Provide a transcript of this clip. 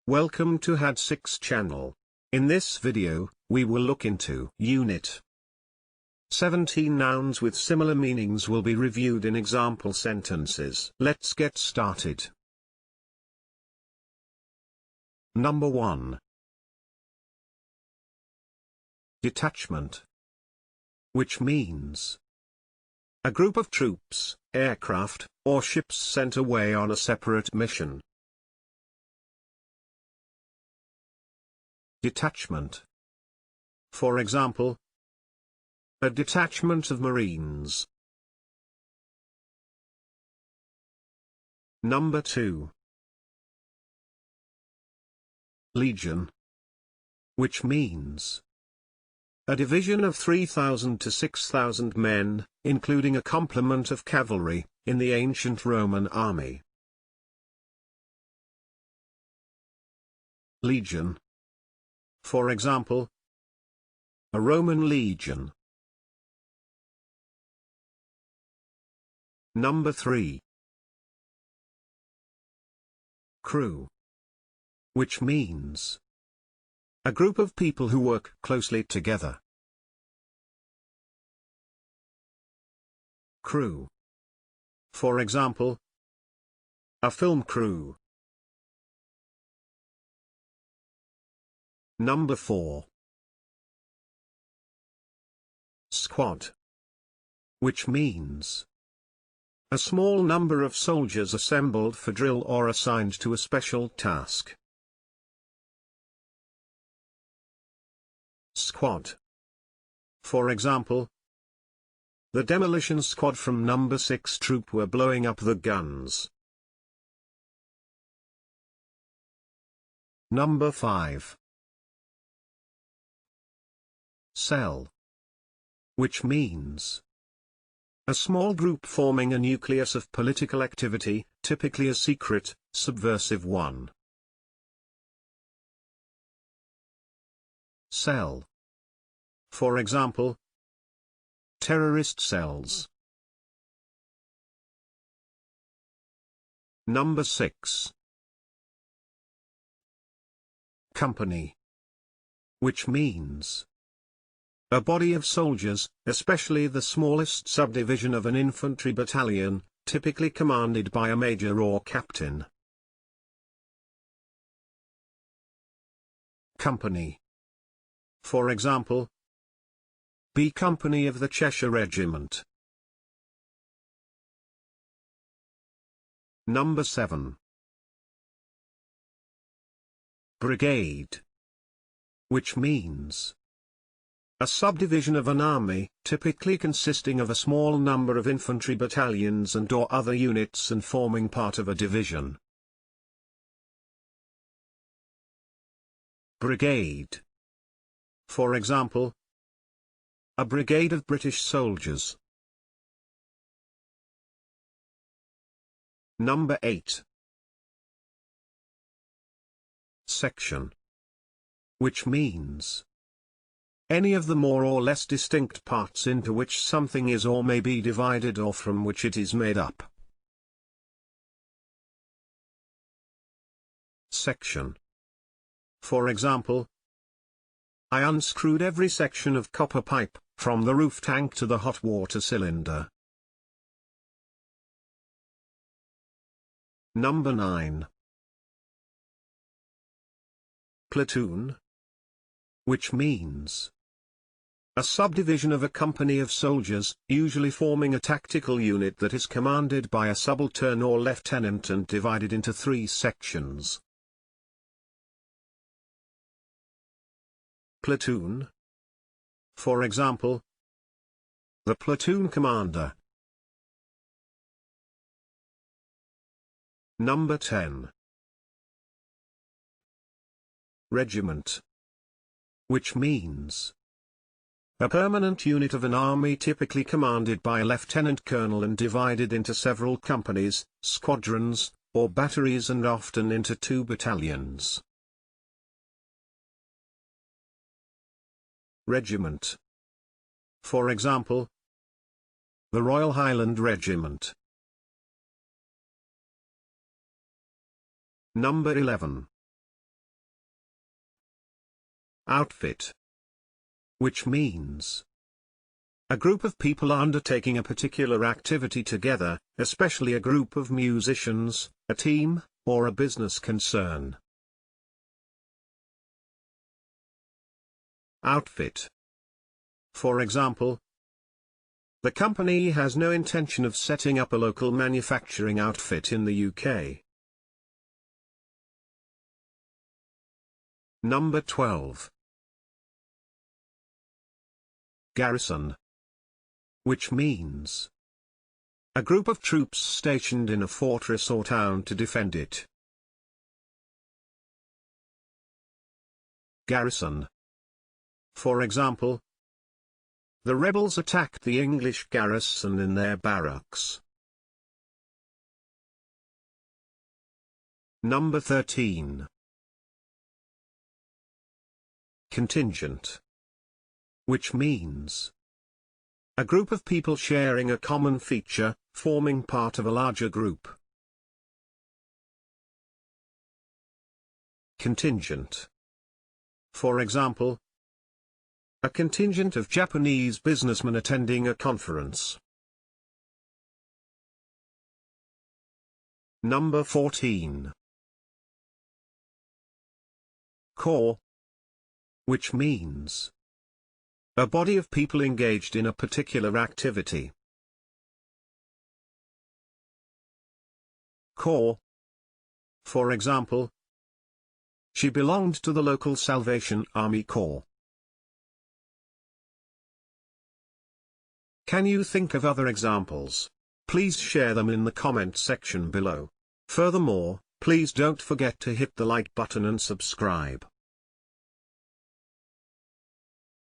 Welcome to HAD6 channel. In this video, we will look into Unit 17 nouns with similar meanings will be reviewed in example sentences. Let's get started. Number 1. Detachment. Which means a group of troops, aircraft, or ships sent away on a separate mission. Detachment. For example, a detachment of Marines. Number 2. Legion. Which means a division of 3,000 to 6,000 men, including a complement of cavalry, in the ancient Roman army. Legion. For example, a Roman legion. Number 3. Crew. Which means a group of people who work closely together. Crew. For example, a film crew. Number 4. Squad. Which means a small number of soldiers assembled for drill or assigned to a special task. Squad. For example, the demolition squad from Number 6 troop were blowing up the guns. Number 5. Cell. Which means a small group forming a nucleus of political activity, typically a secret, subversive one. Cell. For example, terrorist cells. Number 6. Company. Which means a body of soldiers, especially the smallest subdivision of an infantry battalion, typically commanded by a major or captain. Company. For example, B Company of the Cheshire Regiment. Number 7. Brigade. Which means a subdivision of an army, typically consisting of a small number of infantry battalions and/or other units and forming part of a division. Brigade. For example, a brigade of British soldiers. Number 8. Section. Which means any of the more or less distinct parts into which something is or may be divided or from which it is made up. Section. For example, I unscrewed every section of copper pipe, from the roof tank to the hot water cylinder. Number 9. Platoon. Which means a subdivision of a company of soldiers, usually forming a tactical unit that is commanded by a subaltern or lieutenant and divided into 3 sections. Platoon. For example, the platoon commander. Number 10. Regiment. Which means a permanent unit of an army typically commanded by a lieutenant colonel and divided into several companies, squadrons, or batteries and often into 2 battalions. Regiment. For example, the Royal Highland Regiment. Number 11. Outfit. Which means a group of people undertaking a particular activity together, especially a group of musicians, a team, or a business concern. Outfit. For example, the company has no intention of setting up a local manufacturing outfit in the UK. Number 12. Garrison. Which means a group of troops stationed in a fortress or town to defend it. Garrison. For example, the rebels attacked the English garrison in their barracks. Number 13. Contingent. Which means a group of people sharing a common feature, forming part of a larger group. Contingent. For example, a contingent of Japanese businessmen attending a conference. Number 14. Core. Which means a body of people engaged in a particular activity. Core. For example, she belonged to the local Salvation Army Corps. Can you think of other examples? Please share them in the comment section below. Furthermore, please don't forget to hit the like button and subscribe.